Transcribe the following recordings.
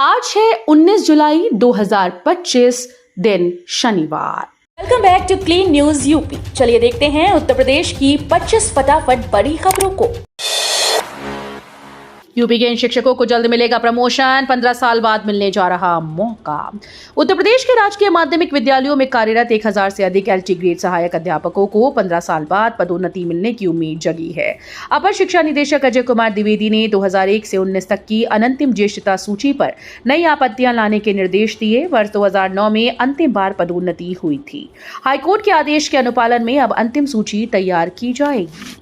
आज है 19 जुलाई 2025 दिन शनिवार। Welcome back to clean news UP. चलिए देखते हैं उत्तर प्रदेश की 25 फटाफट बड़ी खबरों को। यूपी के इन शिक्षकों को जल्द मिलेगा प्रमोशन, 15 साल बाद मिलने जा रहा मौका। उत्तर प्रदेश के राजकीय माध्यमिक विद्यालयों में कार्यरत 1000 से अधिक एलटी ग्रेड सहायक अध्यापकों को 15 साल बाद पदोन्नति मिलने की उम्मीद जगी है। अपर शिक्षा निदेशक अजय कुमार द्विवेदी ने 2001 से 19 तक की अनंतिम ज्येष्ठता सूची पर नई आपत्तियां लाने के निर्देश दिए। वर्ष 2009 में अंतिम बार पदोन्नति हुई थी। हाईकोर्ट के आदेश के अनुपालन में अब अंतिम सूची तैयार की जाएगी।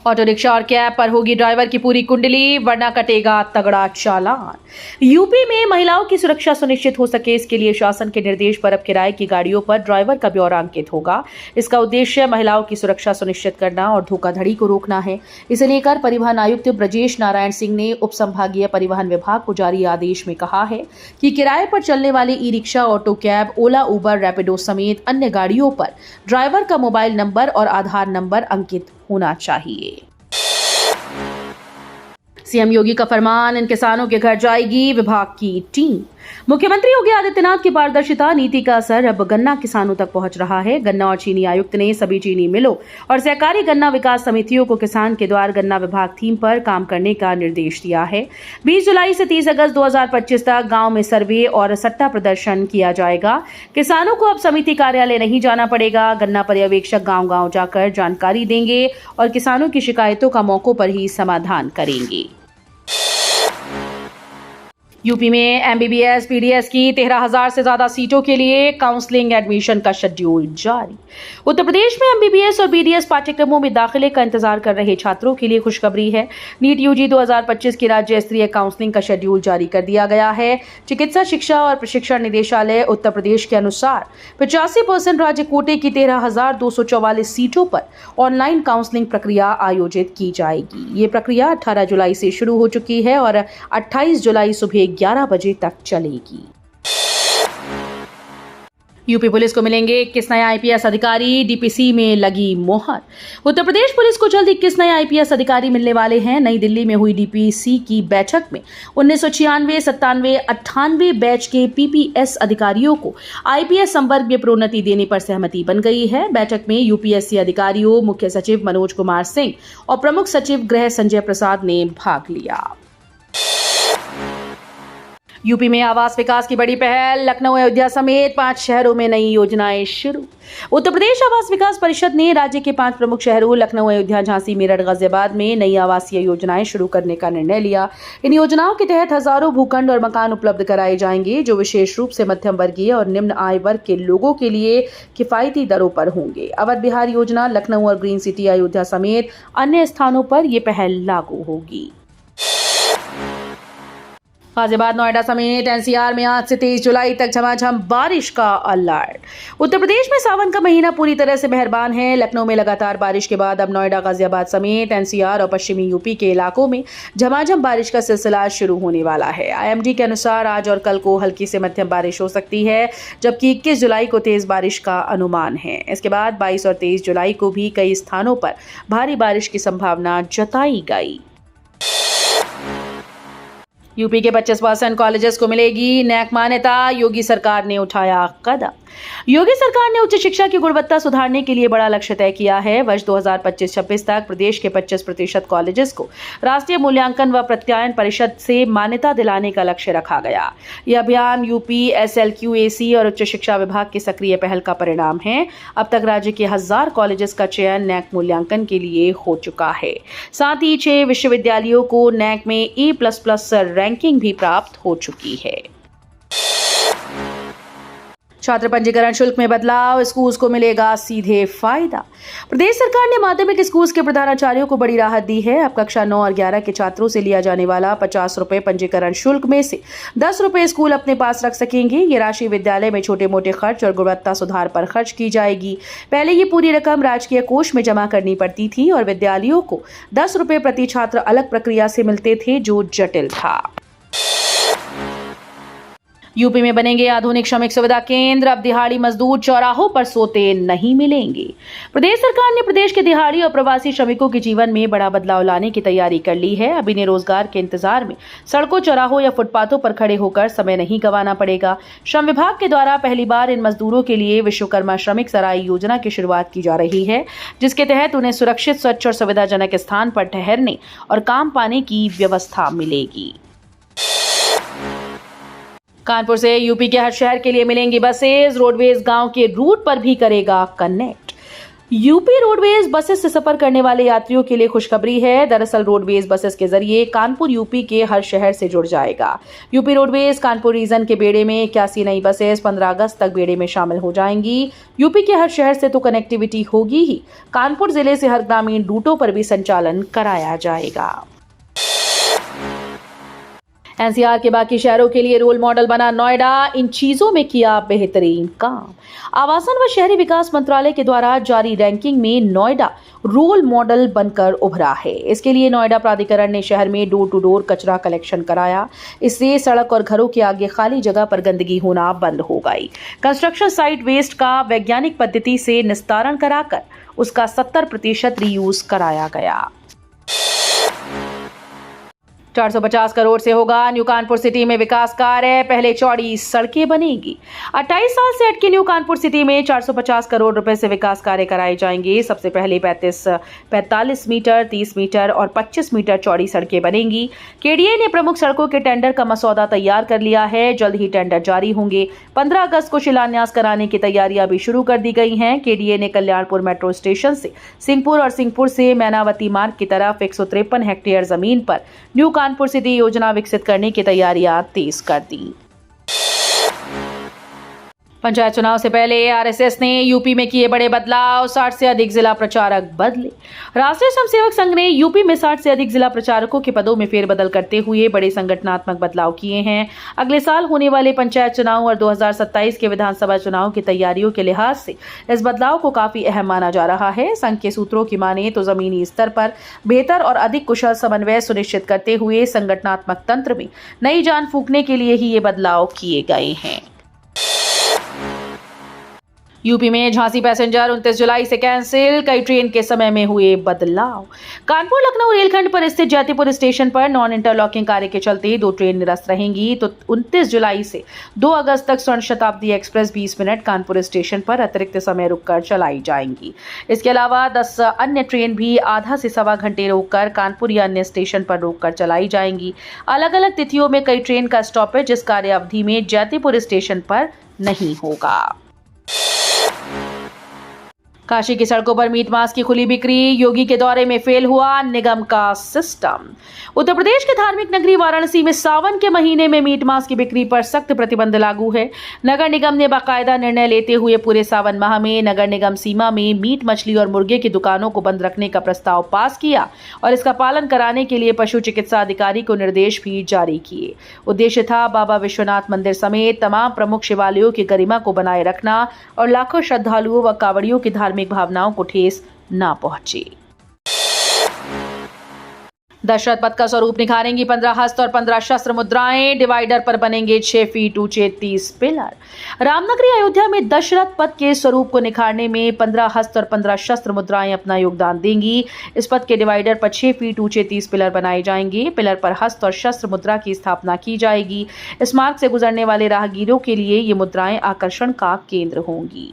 ऑटो रिक्शा और कैब पर होगी ड्राइवर की पूरी कुंडली, वरना कटेगा तगड़ा चालान। यूपी में महिलाओं की सुरक्षा सुनिश्चित हो सके, इसके लिए शासन के निर्देश पर अब किराए की गाड़ियों पर ड्राइवर का ब्यौरा अंकित होगा। इसका उद्देश्य महिलाओं की सुरक्षा सुनिश्चित करना और धोखाधड़ी को रोकना है। इसे लेकर परिवहन आयुक्त ब्रजेश नारायण सिंह ने उप संभागीय परिवहन विभाग को जारी आदेश में कहा है कि किराए पर चलने वाले ई रिक्शा, ऑटो कैब, ओला, उबर, रैपिडो समेत अन्य गाड़ियों पर ड्राइवर का मोबाइल नंबर और आधार नंबर अंकित होना चाहिए। सीएम योगी का फरमान, इन किसानों के घर जाएगी विभाग की टीम। मुख्यमंत्री योगी आदित्यनाथ की पारदर्शिता नीति का असर अब गन्ना किसानों तक पहुंच रहा है। गन्ना और चीनी आयुक्त ने सभी चीनी मिलों और सहकारी गन्ना विकास समितियों को किसान के द्वार गन्ना विभाग थीम पर काम करने का निर्देश दिया है। 20 जुलाई से 30 अगस्त 2025 तक गांव में सर्वे और सट्टा प्रदर्शन किया जाएगा। किसानों को अब समिति कार्यालय नहीं जाना पड़ेगा। गन्ना पर्यवेक्षक गांव-गांव जाकर जानकारी देंगे और किसानों की शिकायतों का मौकों पर ही समाधान करेंगे। यूपी में एमबीबीएस, पीडीएस की 13,000 से ज्यादा सीटों के लिए काउंसलिंग एडमिशन का शेड्यूल जारी। उत्तर प्रदेश में एमबीबीएस और बीडीएस पाठ्यक्रमों में दाखिले का इंतजार कर रहे छात्रों के लिए खुशखबरी है। नीट यूजी 2025 की राज्य स्तरीय काउंसलिंग का शेड्यूल जारी कर दिया गया है। चिकित्सा शिक्षा और प्रशिक्षण निदेशालय उत्तर प्रदेश के अनुसार 85% राज्य कोटे की 13,244 सीटों पर ऑनलाइन काउंसलिंग प्रक्रिया आयोजित की जाएगी। ये प्रक्रिया 18 जुलाई से शुरू हो चुकी है और 28 जुलाई सुबह 11 बजे तक चलेगी। यूपी पुलिस को मिलेंगे 21 नए आईपीएस अधिकारी, डीपीसी में लगी मोहर। उत्तर प्रदेश पुलिस को जल्द 21 नए आईपीएस अधिकारी मिलने वाले हैं। नई दिल्ली में हुई डीपीसी की बैठक में 1996, 97, 98 बैच के पीपीएस अधिकारियों को आईपीएस संवर्ग में प्रोन्नति देने पर सहमति बन गई है। बैठक में यूपीएससी अधिकारियों, मुख्य सचिव मनोज कुमार सिंह और प्रमुख सचिव गृह संजय प्रसाद ने भाग लिया। यूपी में आवास विकास की बड़ी पहल, लखनऊ, अयोध्या समेत 5 शहरों में नई योजनाएं शुरू। उत्तर प्रदेश आवास विकास परिषद ने राज्य के 5 प्रमुख शहरों लखनऊ, अयोध्या, झांसी, मेरठ, गाजियाबाद में नई आवासीय योजनाएं शुरू करने का निर्णय लिया। इन योजनाओं के तहत हजारों भूखंड और मकान उपलब्ध कराए जाएंगे, जो विशेष रूप से मध्यम वर्गीय और निम्न आय वर्ग के लोगों के लिए किफायती दरों पर होंगे। अवध बिहार योजना, लखनऊ और ग्रीन सिटी अयोध्या समेत अन्य स्थानों पर यह पहल लागू होगी। गाजियाबाद, नोएडा समेत एनसीआर में आज से 23 जुलाई तक झमाझम बारिश का अलर्ट। उत्तर प्रदेश में सावन का महीना पूरी तरह से मेहरबान है। लखनऊ में लगातार बारिश के बाद अब नोएडा, गाजियाबाद समेत एनसीआर और पश्चिमी यूपी के इलाकों में झमाझम बारिश का सिलसिला शुरू होने वाला है। आईएमडी के अनुसार आज और कल को हल्की से मध्यम बारिश हो सकती है, जबकि 21 जुलाई को तेज बारिश का अनुमान है। इसके बाद 22 और 23 जुलाई को भी कई स्थानों पर भारी बारिश की संभावना जताई गई। यूपी के 25% कॉलेजेस को मिलेगी नैक मान्यता, योगी सरकार ने उठाया कदम। योगी सरकार ने उच्च शिक्षा की गुणवत्ता सुधारने के लिए बड़ा लक्ष्य तय किया है। वर्ष 2025-26 तक प्रदेश के 25% कॉलेजेस को राष्ट्रीय मूल्यांकन व प्रत्यायन परिषद से मान्यता दिलाने का लक्ष्य रखा गया। यह अभियान यूपी एसएलक्यूएसी और उच्च शिक्षा विभाग की सक्रिय पहल का परिणाम है। अब तक राज्य के 1000 कॉलेजेस का चयन नैक मूल्यांकन के लिए हो चुका है। साथ ही 6 विश्वविद्यालयों को नैक में E++ रैंकिंग भी प्राप्त हो चुकी है। छात्र पंजीकरण शुल्क में बदलाव, स्कूल्स को मिलेगा सीधे फायदा। प्रदेश सरकार ने माध्यमिक स्कूल्स के प्रधानाचार्यों को बड़ी राहत दी है। अब कक्षा 9 और 11 के छात्रों से लिया जाने वाला 50 रुपए पंजीकरण शुल्क में से 10 रुपए स्कूल अपने पास रख सकेंगे। ये राशि विद्यालय में छोटे मोटे खर्च और गुणवत्ता सुधार पर खर्च की जाएगी। पहले ये पूरी रकम राजकीय कोष में जमा करनी पड़ती थी और विद्यालयों को 10 रुपए प्रति छात्र अलग प्रक्रिया से मिलते थे, जो जटिल था। यूपी में बनेंगे आधुनिक श्रमिक सुविधा केंद्र, अब दिहाड़ी मजदूर चौराहों पर सोते नहीं मिलेंगे। प्रदेश सरकार ने प्रदेश के दिहाड़ी और प्रवासी श्रमिकों के जीवन में बड़ा बदलाव लाने की तैयारी कर ली है। अब इन्हें रोजगार के इंतजार में सड़कों, चौराहों या फुटपाथों पर खड़े होकर समय नहीं गंवाना पड़ेगा। श्रम विभाग के द्वारा पहली बार इन मजदूरों के लिए विश्वकर्मा श्रमिक सराई योजना की शुरुआत की जा रही है, जिसके तहत उन्हें सुरक्षित, स्वच्छ और सुविधाजनक स्थान पर ठहरने और काम पाने की व्यवस्था मिलेगी। कानपुर से यूपी के हर शहर के लिए मिलेंगी बसेस, रोडवेज गांव के रूट पर भी करेगा कनेक्ट। यूपी रोडवेज बसेस से सफर करने वाले यात्रियों के लिए खुशखबरी है। दरअसल रोडवेज बसेस के जरिए कानपुर यूपी के हर शहर से जुड़ जाएगा। यूपी रोडवेज कानपुर रीजन के बेड़े में 81 नई बसेस 15 अगस्त तक बेड़े में शामिल हो जाएंगी। यूपी के हर शहर से तो कनेक्टिविटी होगी ही, कानपुर जिले से हर ग्रामीण रूटों पर भी संचालन कराया जाएगा। एनसीआर के बाकी शहरों के लिए रोल मॉडल बना नोएडा, इन चीजों में किया बेहतरीन काम। आवासन व शहरी विकास मंत्रालय के द्वारा जारी रैंकिंग में नोएडा रोल मॉडल बनकर उभरा है। इसके लिए नोएडा प्राधिकरण ने शहर में डोर टू डोर कचरा कलेक्शन कराया। इससे सड़क और घरों के आगे खाली जगह पर गंदगी होना बंद हो गई। कंस्ट्रक्शन साइट वेस्ट का वैज्ञानिक पद्धति से निस्तारण कराकर उसका 70% रीयूज कराया गया। 450 करोड़ से होगा न्यू कानपुर सिटी में विकास कार्य, पहले चौड़ी सड़कें बनेगी। 28 साल से अटके न्यू कानपुर सिटी में 450 करोड़ रुपए से विकास कार्य कराए जाएंगे। सबसे पहले 45 मीटर, 30 मीटर और 25 मीटर चौड़ी सड़कें बनेंगी। केडीए ने प्रमुख सड़कों के टेंडर का मसौदा तैयार कर लिया है। जल्द ही टेंडर जारी होंगे। 15 अगस्त को शिलान्यास कराने की तैयारियां भी शुरू कर दी गई हैं। केडीए ने कल्याणपुर मेट्रो स्टेशन से सिंहपुर और सिंहपुर से मैनावती मार्ग की तरफ 153 हेक्टेयर जमीन पर न्यू कानपुर सिटी योजना विकसित करने की तैयारियां तेज कर दी। पंचायत चुनाव से पहले आरएसएस ने यूपी में किए बड़े बदलाव, 60 से अधिक जिला प्रचारक बदले। राष्ट्रीय स्वयंसेवक संघ ने यूपी में 60 से अधिक जिला प्रचारकों के पदों में फेरबदल करते हुए बड़े संगठनात्मक बदलाव किए हैं। अगले साल होने वाले पंचायत चुनाव और 2027 के विधानसभा चुनाव की तैयारियों के लिहाज से इस बदलाव को काफी अहम माना जा रहा है। संघ के सूत्रों की माने तो जमीनी स्तर पर बेहतर और अधिक कुशल समन्वय सुनिश्चित करते हुए संगठनात्मक तंत्र में नई जान फूंकने के लिए ही ये बदलाव किए गए हैं। यूपी में झांसी पैसेंजर 29 जुलाई से कैंसिल, कई ट्रेन के समय में हुए बदलाव। कानपुर लखनऊ रेलखंड पर स्थित जयतीपुर स्टेशन पर नॉन इंटरलॉकिंग कार्य के चलते 2 ट्रेन निरस्त रहेंगी। तो 29 जुलाई से 2 अगस्त तक स्वर्ण शताब्दी एक्सप्रेस 20 मिनट कानपुर स्टेशन पर अतिरिक्त समय रुककर चलाई जाएंगी। इसके अलावा 10 अन्य ट्रेन भी आधा से सवा घंटे रोककर कानपुर या अन्य स्टेशन पर रोककर चलाई जाएंगी। अलग अलग तिथियों में कई ट्रेन का स्टॉपेज इस कार्य अवधि में जयतीपुर स्टेशन पर नहीं होगा। काशी की सड़कों पर मीट मांस की खुली बिक्री, योगी के दौरे में फेल हुआ निगम का सिस्टम। उत्तर प्रदेश के धार्मिक नगरी वाराणसी में सावन के महीने में मीट मांस की बिक्री पर सख्त प्रतिबंध लागू है। नगर निगम ने बाकायदा निर्णय लेते हुए पूरे सावन माह में नगर निगम सीमा में मीट, मछली और मुर्गे की दुकानों को बंद रखने का प्रस्ताव पास किया और इसका पालन कराने के लिए पशु चिकित्सा अधिकारी को निर्देश भी जारी किए। उद्देश्य था बाबा विश्वनाथ मंदिर समेत तमाम प्रमुख शिवालयों की गरिमा को बनाए रखना और लाखों श्रद्धालुओं व कांवड़ियों की धार्मिक भावनाओं को ठेस ना पहुंचे। दशरथ पथ का स्वरूप निखारेंगी 15 हस्त और 15 शस्त्र मुद्राएं, डिवाइडर पर बनेंगे 6 फीट ऊंचे 30 पिलर। रामनगरी अयोध्या में दशरथ पथ के स्वरूप को निखारने में 15 हस्त और 15 शस्त्र मुद्राएं अपना योगदान देंगी। इस पथ के डिवाइडर पर 6 फीट ऊंचे 30 पिलर बनाए जाएंगे। पिलर पर हस्त और शस्त्र मुद्रा की स्थापना की जाएगी। इस मार्ग से गुजरने वाले राहगीरों के लिए ये मुद्राएं आकर्षण का केंद्र होंगी।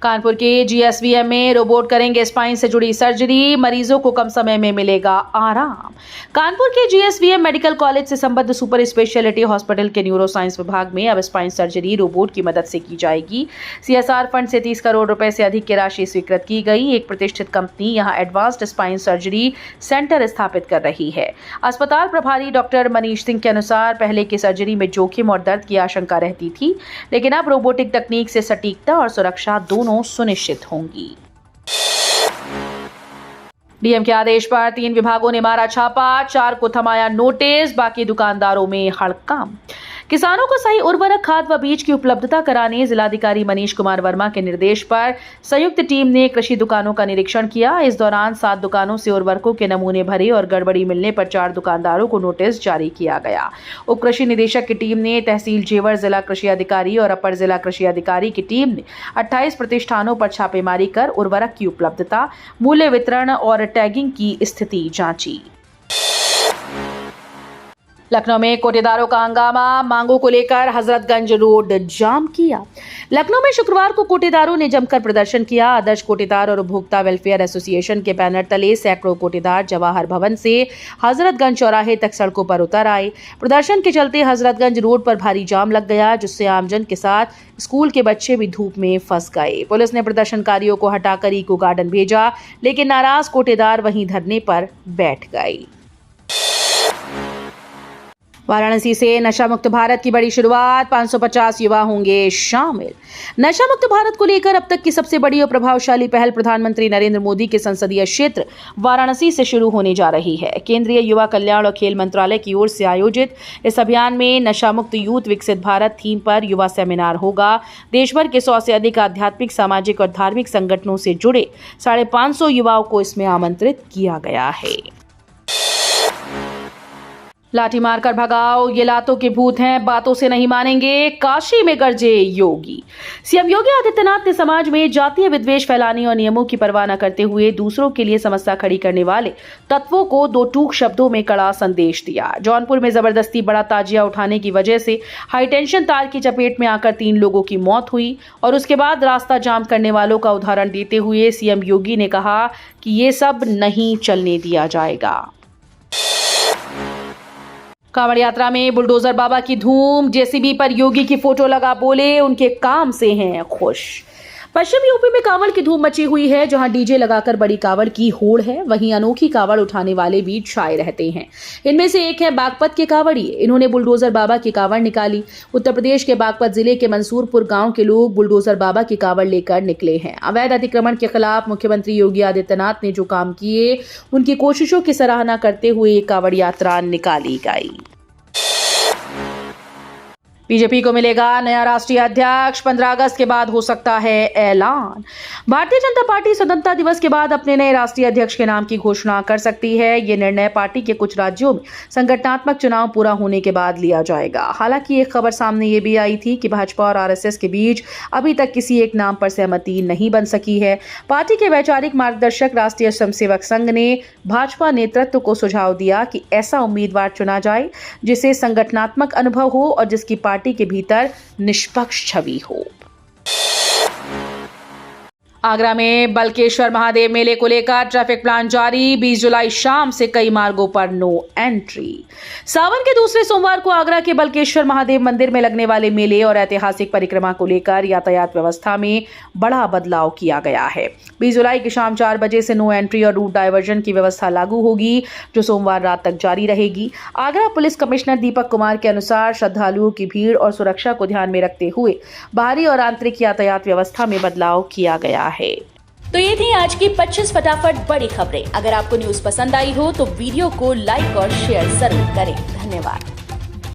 कानपुर के जीएसवीएम में रोबोट करेंगे स्पाइन से जुड़ी सर्जरी, मरीजों को कम समय में मिलेगा आराम। कानपुर के जीएसवीएम मेडिकल कॉलेज से संबद्ध सुपर स्पेशलिटी हॉस्पिटल के न्यूरो साइंस विभाग में अब स्पाइन सर्जरी रोबोट की मदद से की जाएगी। सीएसआर फंड से 30 करोड़ रुपए से अधिक की राशि स्वीकृत की गई। एक प्रतिष्ठित कंपनी यहां एडवांस्ड स्पाइन सर्जरी सेंटर स्थापित कर रही है। अस्पताल प्रभारी डॉक्टर मनीष सिंह के अनुसार पहले की सर्जरी में जोखिम और दर्द की आशंका रहती थी, लेकिन अब रोबोटिक तकनीक से सटीकता और सुरक्षा दोनों सुनिश्चित होंगी। डीएम के आदेश पर 3 विभागों ने मारा छापा, 4 को थमाया नोटिस, बाकी दुकानदारों में हड़कंप। किसानों को सही उर्वरक, खाद व बीज की उपलब्धता कराने जिलाधिकारी मनीष कुमार वर्मा के निर्देश पर संयुक्त टीम ने कृषि दुकानों का निरीक्षण किया। इस दौरान 7 दुकानों से उर्वरकों के नमूने भरे और गड़बड़ी मिलने पर 4 दुकानदारों को नोटिस जारी किया गया। उप कृषि निदेशक की टीम ने तहसील जेवर, जिला कृषि अधिकारी और अपर जिला कृषि अधिकारी की टीम ने 28 प्रतिष्ठानों पर छापेमारी कर उर्वरक की उपलब्धता, मूल्य, वितरण और टैगिंग की स्थिति जांची। लखनऊ में कोटेदारों का हंगामा, मांगों को लेकर हजरतगंज रोड जाम किया। लखनऊ में शुक्रवार को कोटेदारों ने जमकर प्रदर्शन किया। आदर्श कोटेदार और उपभोक्ता वेलफेयर एसोसिएशन के बैनर तले सैकड़ों कोटेदार जवाहर भवन से हजरतगंज चौराहे तक सड़कों पर उतर आए। प्रदर्शन के चलते हजरतगंज रोड पर भारी जाम लग गया, जिससे आमजन के साथ स्कूल के बच्चे भी धूप में फंस गए। पुलिस ने प्रदर्शनकारियों को हटाकर इको गार्डन भेजा, लेकिन नाराज कोटेदार वहीं धरने पर बैठ गए। वाराणसी से नशा मुक्त भारत की बड़ी शुरुआत, 550 युवा होंगे शामिल। नशा मुक्त भारत को लेकर अब तक की सबसे बड़ी और प्रभावशाली पहल प्रधानमंत्री नरेंद्र मोदी के संसदीय क्षेत्र वाराणसी से शुरू होने जा रही है। केंद्रीय युवा कल्याण और खेल मंत्रालय की ओर से आयोजित इस अभियान में नशा मुक्त यूथ विकसित भारत थीम पर युवा सेमिनार होगा। देश भर के 100 से अधिक आध्यात्मिक, सामाजिक और धार्मिक संगठनों से जुड़े 550 युवाओं को इसमें आमंत्रित किया गया है। लाठी मारकर भगाओ, ये लातों के भूत हैं, बातों से नहीं मानेंगे, काशी में गरजे योगी। सीएम योगी आदित्यनाथ ने समाज में जातीय विद्वेष फैलाने और नियमों की परवाह न करते हुए दूसरों के लिए समस्या खड़ी करने वाले तत्वों को 2 टूक शब्दों में कड़ा संदेश दिया। जौनपुर में जबरदस्ती बड़ा ताजिया उठाने की वजह से हाईटेंशन तार की चपेट में आकर 3 लोगों की मौत हुई और उसके बाद रास्ता जाम करने वालों का उदाहरण देते हुए सीएम योगी ने कहा कि ये सब नहीं चलने दिया जाएगा। कांवड़ यात्रा में बुलडोजर बाबा की धूम, जेसीबी पर योगी की फोटो लगा बोले उनके काम से हैं खुश। पश्चिमी यूपी में कांवड़ की धूम मची हुई है, जहां डीजे लगाकर बड़ी कांवड़ की होड़ है, वहीं अनोखी कांवड़ उठाने वाले भी छाए रहते हैं। इनमें से एक है बागपत के कांवड़िए। इन्होंने बुलडोजर बाबा की कांवड़ निकाली। उत्तर प्रदेश के बागपत जिले के मंसूरपुर गांव के लोग बुलडोजर बाबा की कांवड़ लेकर निकले हैं। अवैध अतिक्रमण के खिलाफ मुख्यमंत्री योगी आदित्यनाथ ने जो काम किए, उनकी कोशिशों की सराहना करते हुए ये कांवड़ यात्रा निकाली गई। बीजेपी को मिलेगा नया राष्ट्रीय अध्यक्ष, 15 अगस्त के बाद हो सकता है ऐलान। भारतीय जनता पार्टी स्वतंत्रता दिवस के बाद अपने नए राष्ट्रीय अध्यक्ष के नाम की घोषणा कर सकती है। ये निर्णय पार्टी के कुछ राज्यों में संगठनात्मक चुनाव पूरा होने के बाद लिया जाएगा। हालांकि एक खबर सामने ये भी आई थी कि भाजपा और आरएसएस के बीच अभी तक किसी एक नाम पर सहमति नहीं बन सकी है। पार्टी के वैचारिक मार्गदर्शक राष्ट्रीय स्वयंसेवक संघ ने भाजपा नेतृत्व को सुझाव दिया कि ऐसा उम्मीदवार चुना जाए जिसे संगठनात्मक अनुभव हो और जिसकी पार्टी के भीतर निष्पक्ष छवि हो। आगरा में बलकेश्वर महादेव मेले को लेकर ट्रैफिक प्लान जारी, 20 जुलाई शाम से कई मार्गों पर नो एंट्री। सावन के दूसरे सोमवार को आगरा के बलकेश्वर महादेव मंदिर में लगने वाले मेले और ऐतिहासिक परिक्रमा को लेकर यातायात व्यवस्था में बड़ा बदलाव किया गया है। 20 जुलाई की शाम 4 बजे से नो एंट्री और रूट डायवर्जन की व्यवस्था लागू होगी, जो सोमवार रात तक जारी रहेगी। आगरा पुलिस कमिश्नर दीपक कुमार के अनुसार श्रद्धालुओं की भीड़ और सुरक्षा को ध्यान में रखते हुए बाहरी और आंतरिक यातायात व्यवस्था में बदलाव किया गया है। तो ये थी आज की 25 फटाफट बड़ी खबरें। अगर आपको न्यूज पसंद आई हो तो वीडियो को लाइक और शेयर जरूर करें। धन्यवाद।